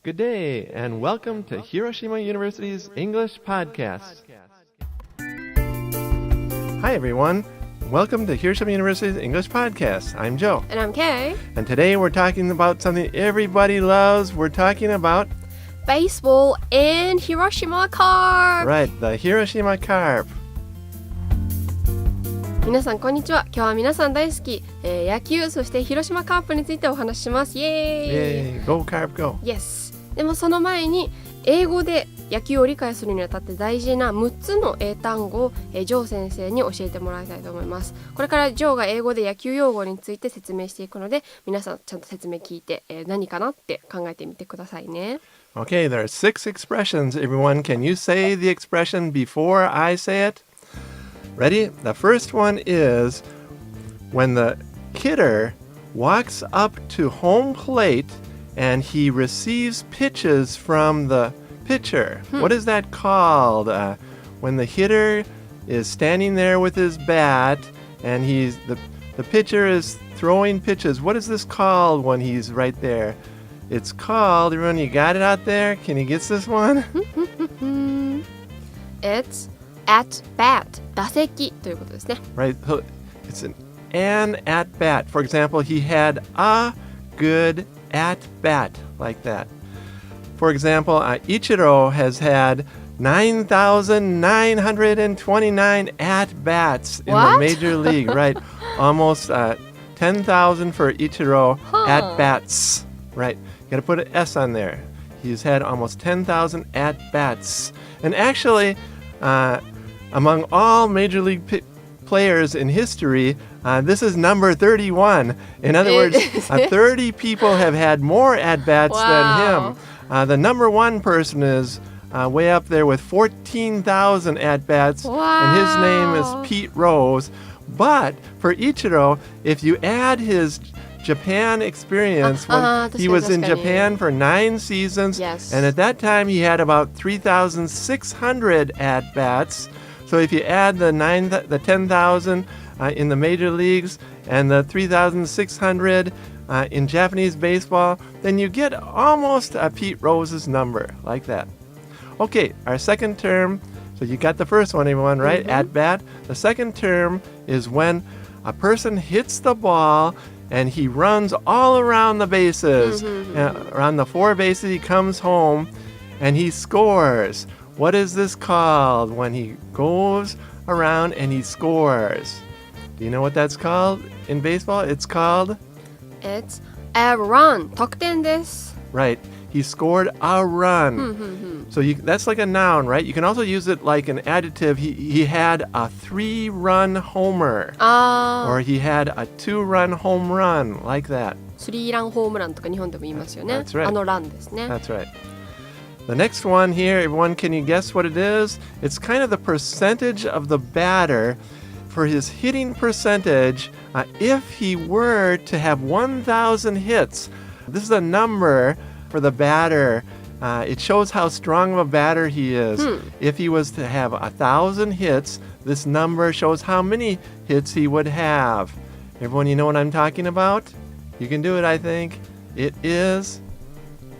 Good day, and welcome to Hiroshima University's English Podcast. Hi, everyone. Welcome to Hiroshima University's English Podcast. I'm Joe. And I'm Kay. And today we're talking about something everybody loves. We're talking about baseball and Hiroshima Carp. Right, the Hiroshima Carp. 皆さんこんにちは。今日は皆さん大好き、野球そして広島カープについてお話しします。イエーイ。Go Carp Go. Yes. でもその前に英語で野球を理解するにあたって大事な6つの英単語を、ジョー先生に教えてもらいたいと思います。これからジョーが英語で野球用語について説明していくので、皆さんちゃんと説明聞いて、何かなって考えてみてくださいね。Okay, there are 6 expressions. Everyone, can you say the expression before I say it? Ready? The first one is when the hitter walks up to home plate and he receives pitches from the pitcher. What is that called? When the hitter is standing there with his bat and the pitcher is throwing pitches. What is this called when he's right there? It's called, everyone, you got it out there? Can you guess this one? It's at bat. 打席ということですね。Right. So it's an at bat. For example, he had a good at bat like that. For example, Ichiro has had 9,929 at bats in the major league. Right. Almost 10,000 for Ichiro at bats. Right. You got to put an S on there. He's had almost 10,000 at bats. And actually, among all major league players in history, this is number 31. In other words, 30 people have had more at-bats than him. The number one person is way up there with 14,000 at-bats, and his name is Pete Rose. But for Ichiro, if you add his Japan experience, when he was in Japan for 9 seasons, and at that time he had about 3,600 at-bats. So if you add the 10,000 in the major leagues and the 3,600 in Japanese baseball, then you get almost Pete Rose's number, like that. Okay, our second term, so you got the first one, everyone, right? Mm-hmm. At bat. The second term is when a person hits the ball and he runs all around the bases. Around the 4 bases, he comes home and he scores. What is this called when he goes around and he scores? Do you know what that's called in baseball? It's called? It's a run. 得点です。 Right. He scored a run. So that's like a noun, right? You can also use it like an adjective. He had a 3-run homer. Or he had a 2-run home run, like that. 3-run ホームランとか日本でも言いますよね。 That's right. あのランですね。 That's right. The next one here, everyone, can you guess what it is? It's kind of the percentage of the batter for his hitting percentage if he were to have 1,000 hits. This is a number for the batter. It shows how strong of a batter he is. If he was to have 1,000 hits, this number shows how many hits he would have. Everyone, you know what I'm talking about? You can do it, I think. It is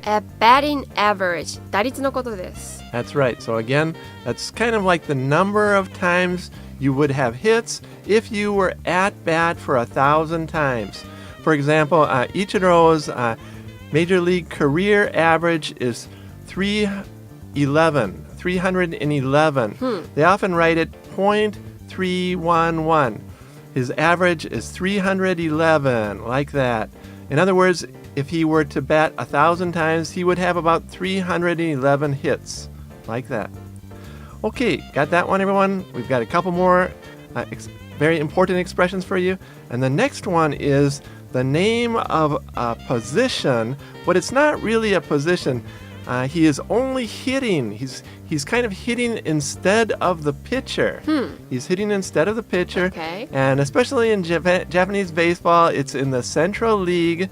a batting average. 打率のことです。 That's right. So again, that's kind of like the number of times you would have hits if you were at bat for 1,000 times. For example, Ichiro's major league career average is 311. They often write it .311. His average is 311, like that. In other words, if he were to bat 1,000 times, he would have about 311 hits, like that. Okay, got that one, everyone? We've got a couple more very important expressions for you. And the next one is the name of a position, but it's not really a position. He is only hitting. He's kind of hitting instead of the pitcher. He's hitting instead of the pitcher. Okay. And especially in Japanese baseball, it's in the Central League.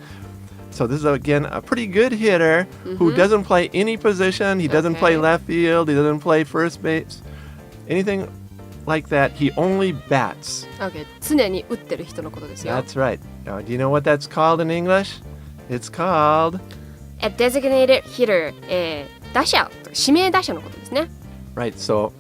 So this is, again, a pretty good hitter who doesn't play any position. He doesn't play left field. He doesn't play first base. Anything like that. He only bats. Okay. 常に打ってる人のことですよ。 That's right. Now, do you know what that's called in English? It's called a designated hitter、打者、指名打者のことですね。Right, so,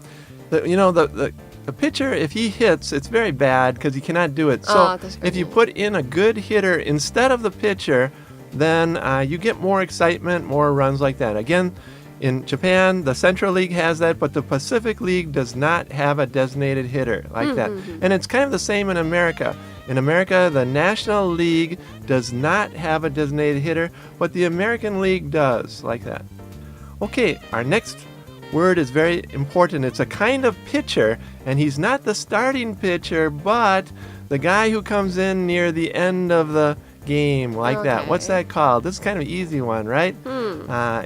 the pitcher, if he hits, it's very bad because he cannot do it. So, if you put in a good hitter instead of the pitcher, then you get more excitement, more runs like that. Again, in Japan, the Central League has that, but the Pacific League does not have a designated hitter like that. And it's kind of the same in America. In America, the National League does not have a designated hitter, but the American League does like that. Okay, our next word is very important. It's a kind of pitcher, and he's not the starting pitcher, but the guy who comes in near the end of the game like that. What's that called? This is kind of an easy one, right?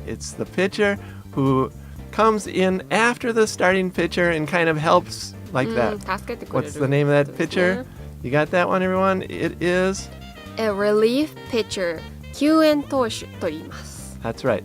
It's the pitcher who comes in after the starting pitcher and kind of helps like that. What's the name of that pitcher? You got that one, everyone? It is a relief pitcher. 救援投手と言います。That's right.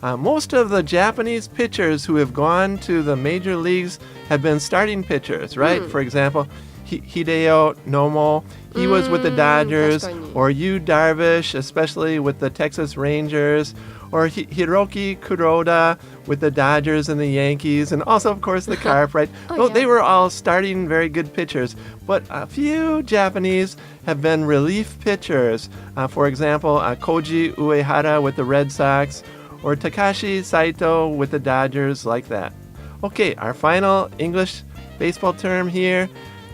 Most of the Japanese pitchers who have gone to the major leagues have been starting pitchers, right? For example, Hideo Nomo, he was with the Dodgers, or Yu Darvish, especially with the Texas Rangers, or Hiroki Kuroda with the Dodgers and the Yankees, and also, of course, the Carp, right? They were all starting very good pitchers, but a few Japanese have been relief pitchers. For example, Koji Uehara with the Red Sox, or Takashi Saito with the Dodgers, like that. Okay, our final English baseball term here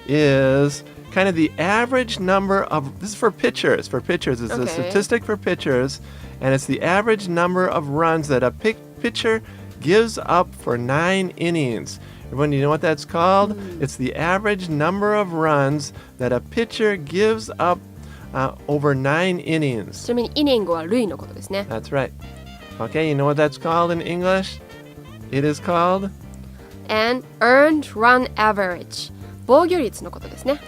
is kind of the average number of, this is for pitchers, it's a statistic for pitchers, and it's the average number of runs that a pitcher gives up for 9 innings. Everyone, do you know what that's called? It's the average number of runs that a pitcher gives up over 9 innings. ちなみにイニングは塁のことですね。 That's right. Okay, you know what that's called in English? It is called? An earned run average. 防御率のことですね。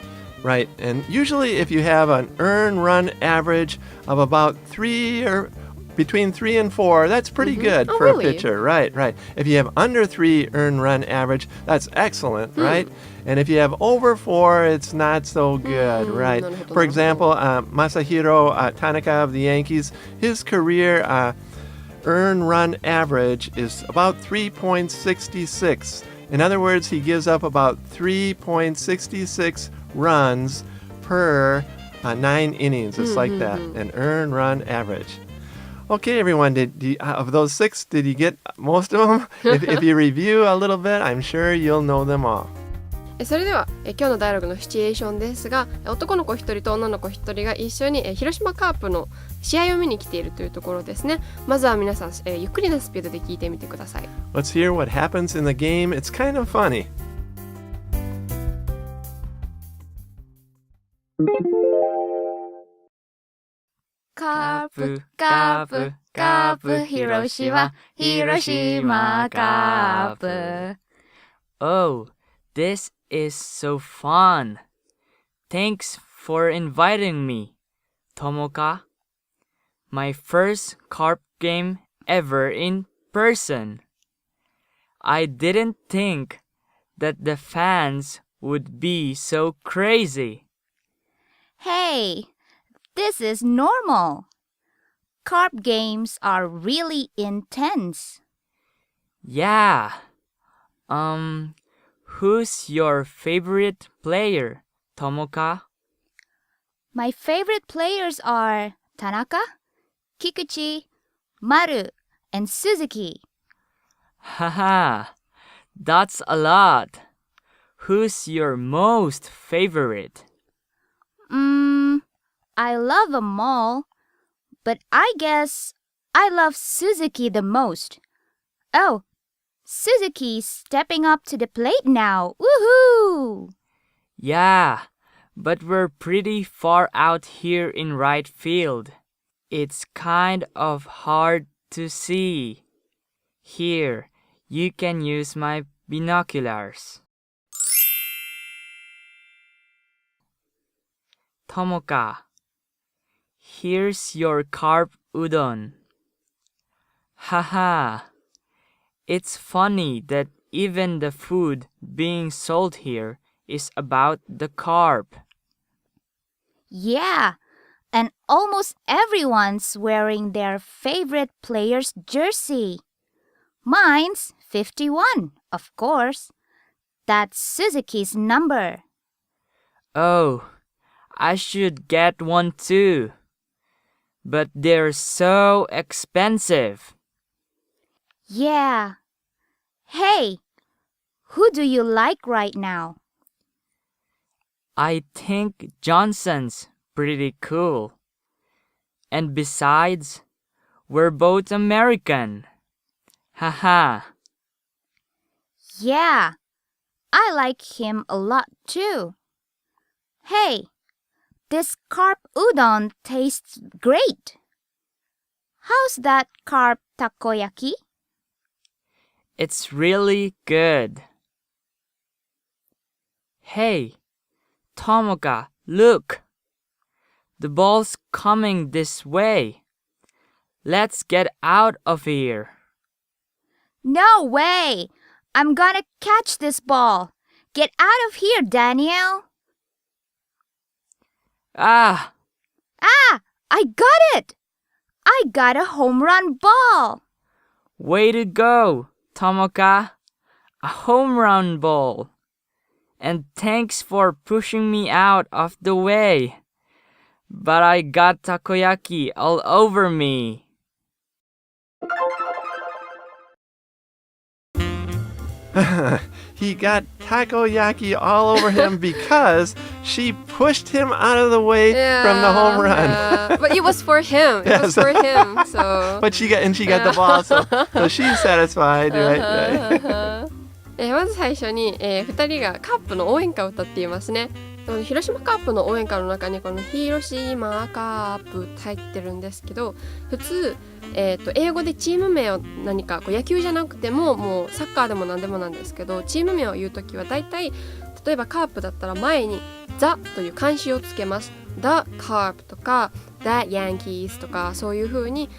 Right, and usually if you have an earned run average of about 3 or between 3 and 4, that's pretty good for a pitcher. Right. If you have under 3 earned run average, that's excellent, right? And if you have over 4, it's not so good, right? For example, Masahiro Tanaka of the Yankees, his career earned run average is about 3.66. In other words, he gives up about 3.66 runs per 9 innings. It's like that, an earned run average. Okay, everyone, of those 6, did you get most of them? if you review a little bit, I'm sure you'll know them all. それでは今日のダイアログのシチュエーションですが、男の子1人と女の子1人が一緒に広島カープの試合を見に来ているというところですね。まずは皆さん、ゆっくりなスピードで聞いてみてください。 Let's hear what happens in the game. It's kind of funny. Carp, Carp, Carp, Hiroshima, Hiroshima, Carp. Oh, this is so fun. Thanks for inviting me, Tomoka. My first Carp game ever in person. I didn't think that the fans would be so crazy. Hey, this is normal. Carp games are really intense. Yeah. Who's your favorite player, Tomoka? My favorite players are Tanaka, Kikuchi, Maru, and Suzuki. Haha, that's a lot. Who's your most favorite? I love them all, but I guess I love Suzuki the most. Oh, Suzuki's stepping up to the plate now. Woohoo! Yeah, but we're pretty far out here in right field. It's kind of hard to see. Here, you can use my binoculars. Tomoka, here's your carp udon. Haha, it's funny that even the food being sold here is about the carp. Yeah, And almost everyone's wearing their favorite player's jersey. Mine's 51, of course. That's Suzuki's number. Oh, I should get one too. But they're so expensive. Yeah. Hey, who do you like right now? I think Johnson's pretty cool. And besides, we're both American. Haha. Yeah, I like him a lot too. Hey, this carp udon tastes great. How's that carp takoyaki? It's really good. Hey, Tomoka, look. The ball's coming this way. Let's get out of here. No way! I'm gonna catch this ball. Get out of here, Daniel. Ah! I got it! I got a home run ball. Way to go, Tomoka. A home run ball. And thanks for pushing me out of the way. But I got takoyaki all over me. He got takoyaki all over him because she pushed him out of the way from the home run. Yeah. But it was for him. It was for him. So. But she got the ball, so she's satisfied, right? まず最初に、2人がカープの応援歌を歌っていますね。広島カープの応援歌の中にこの広島カープって入ってるんですけど、普通、英語でチーム名を何かこう野球じゃなくてももうサッカーでも何でもなんですけど、チーム名を言うときはだいたい例えばカープだったら前に the という漢詞をつけます。the Carp とか the Yankees とかそういう風に、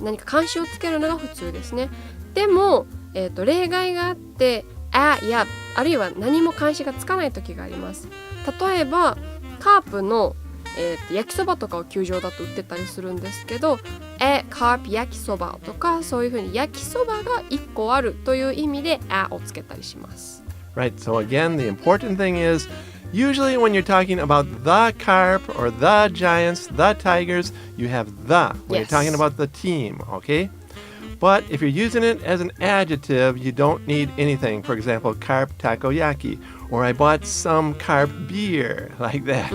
何か漢詞をつけるのが普通ですね。でも、例外があってやあるいは何も漢詞がつかない時があります。例えばカープの、焼きそばとかを球場だと売ってたりするんですけどカープ焼きそばとかそういう風に焼きそばが1個あるという意味でをつけたりします。Right, so again, the important thing is usually when you're talking about the Carp or the Giants, the Tigers, you have the when you're talking about the team, okay? But if you're using it as an adjective, you don't need anything. For example, carp takoyaki, or I bought some carp beer, like that.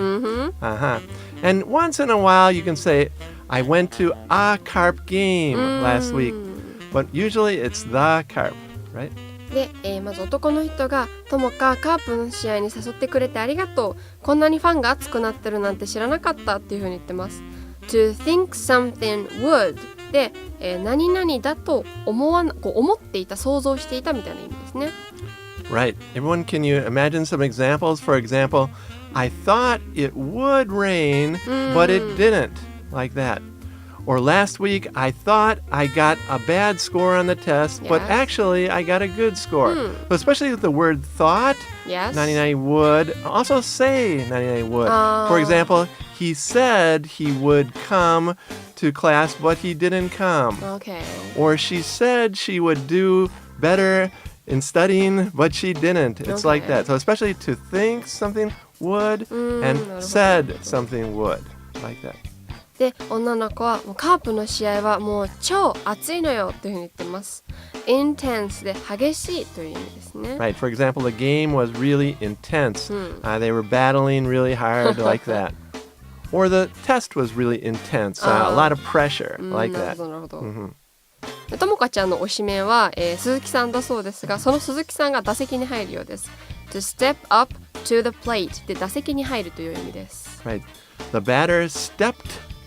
And once in a while, you can say, I went to a carp game last week. But usually it's the carp, right? で、まず男の人が「ともかカープの試合に誘ってくれてありがとう。こんなにファンが熱くなってるなんて知らなかった」っていうふうに言ってます。To think something would で、何々だと思っていた、想像していたみたいな意味ですね。Right. Everyone, can you imagine some examples? For example, I thought it would rain, but it didn't. Like that. Or last week, I thought I got a bad score on the test, but actually I got a good score. So especially with the word thought, 何々 would. Also say 何々 would. For example, he said he would come to class, but he didn't come. Okay. Or she said she would do better in studying, but she didn't. It's like that. So especially to think something would and said something would. Like that. で、女の子はもうカープの試合はもう超熱いのよというふうに言ってます。intense で激しいという意味ですね。Right. For example, the game was really intense. They were battling really hard like that. Or the test was really intense. A lot of pressure like that. なるほど。ともかちゃんの推しメンは、鈴木さんだそうですが、その鈴木さんが打席に入るようです。To step up to the plate で打席に入るという意味です。Right. The batter stepped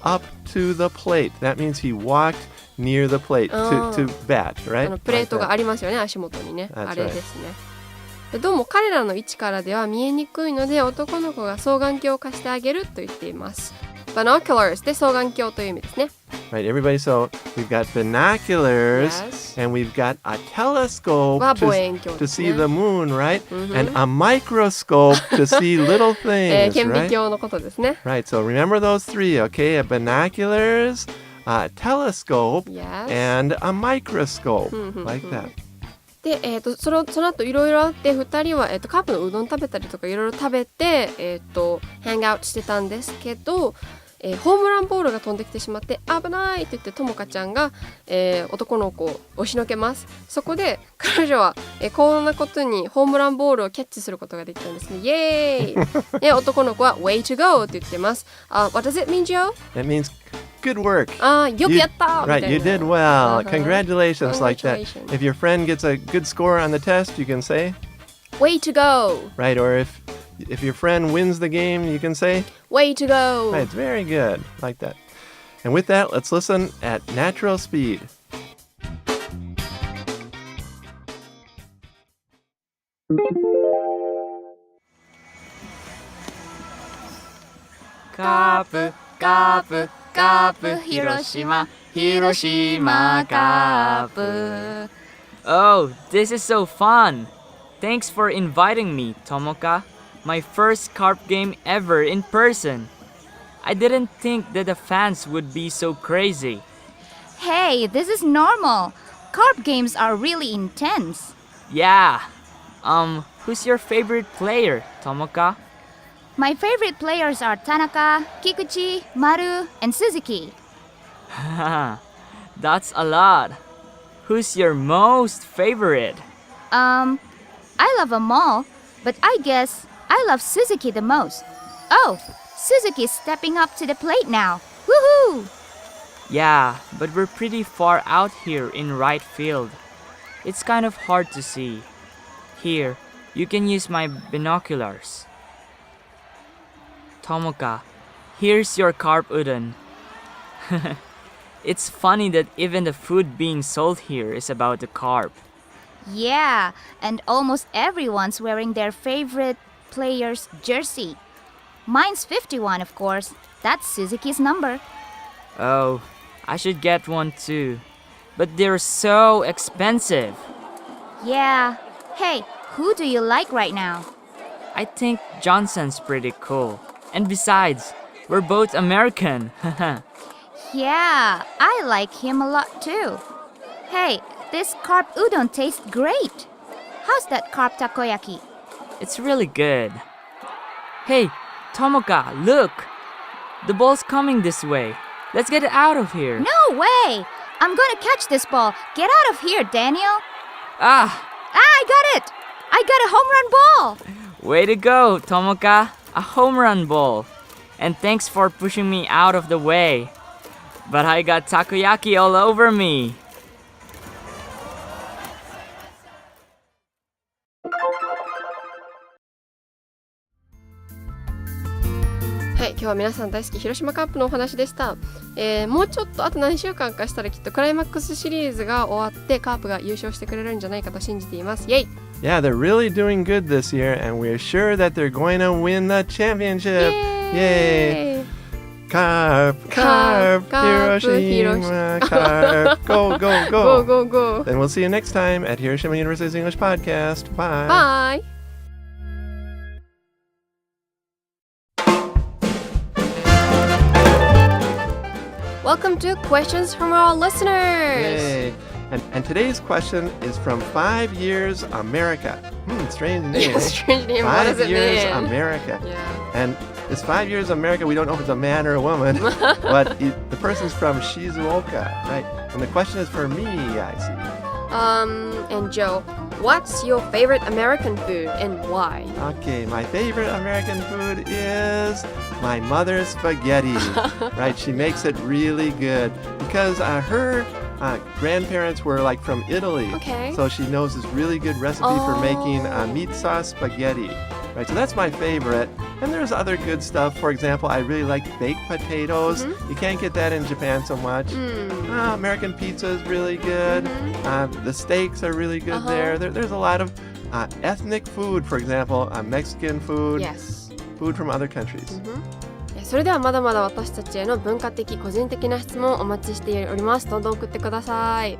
up to the plate. That means he walked near the plate to bat, right? プレートがありますよね、足元にね。あれですね。でどうも彼らの位置からでは見えにくいので男の子が双眼鏡を貸してあげると言っています。binoculars で双眼鏡という意味ですね。Right, everybody, so we've got binoculars, Yes. and we've got a telescope は望遠鏡 to です see ね。 the moon, right? And a microscope to see little things, 顕微 right? 鏡のことですね。 Right, so remember those three, okay? A binoculars, a telescope, Yes. and a microscope, like that. で、その後いろいろあって2人は、カープのうどん食べたりとかいろいろ食べて、ハングアウトしてたんですけど、ホームランボールが飛んできてしまって危ないって言ってともかちゃんが、男の子を押しのけます。そこで彼女は、こんなことにホームランボールをキャッチすることができたんですね。イエーイで男の子は way to go って言ってます。What does it mean, Joe? That means good work. よくやったみたい Right, な you did well. Uh-huh. Congratulations, like that. Congratulations. If your friend gets a good score on the test, you can say, way to go right? Or if your friend wins the game, you can say, way to go right, it's very good, like that. And with that, let's listen at natural speed. Carp, Carp, Carp, Hiroshima, Hiroshima, Carp. Oh, this is so fun! Thanks for inviting me, Tomoka. My first Carp game ever in person. I didn't think that the fans would be so crazy. Hey, this is normal. Carp games are really intense. Yeah. Who's your favorite player, Tomoka? My favorite players are Tanaka, Kikuchi, Maru, and Suzuki. That's a lot. Who's your most favorite? I love them all, but I guess I love Suzuki the most. Oh, Suzuki's stepping up to the plate now. Woohoo! Yeah, but we're pretty far out here in right field. It's kind of hard to see. Here, you can use my binoculars. Tomoka, here's your carp udon. It's funny that even the food being sold here is about the carp. Yeah, and almost everyone's wearing their favorite player's jersey. Mine's 51, of course. That's Suzuki's number. Oh, I should get one too. But they're so expensive. Yeah. Hey, who do you like right now? I think Johnson's pretty cool. And besides, we're both American. Yeah, I like him a lot too. Hey, this carp udon tastes great. How's that carp takoyaki? It's really good. Hey, Tomoka, look! The ball's coming this way. Let's get it out of here. No way! I'm gonna catch this ball. Get out of here, Daniel. Ah! I got it! I got a home run ball! Way to go, Tomoka. A home run ball. And thanks for pushing me out of the way. But I got takoyaki all over me.はい、今日は皆さん大好き広島カップのお話でした。もうちょっとあと何週間かしたらきっとクライマックスシリーズが終わってカープが優勝してくれるんじゃないかと信じています。イェイ Yeah, they're really doing good this year, and we're sure that they're going to win the championship. Yay! Carp, Carp, Hiroshima, Carp. Go, go, Go, go. go, go. Then we'll see you next time at Hiroshima University's English Podcast. Bye. Bye! Welcome to Questions from Our Listeners! Yay. And today's question is from 5 Years America. Strange name. Strange name, what does 5 it Years mean? America. Yeah. And this 5 Years America, we don't know if it's a man or a woman, but the person's from Shizuoka, right? And the question is for me, I see. And Joe, what's your favorite American food and why? Okay, my favorite American food is my mother's spaghetti, right? She makes it really good because her grandparents were like from Italy. Okay. So she knows this really good recipe for making meat sauce spaghetti. Right, so that's my favorite. And there's other good stuff. For example, I really like baked potatoes. You can't get that in Japan so much. American pizza is really good. The steaks are really good there. There's a lot of ethnic food, for example, Mexican food, Yes. food from other countries. それではまだまだ私たちへの文化的個人的な質問をお待ちしております。どんどん送ってください。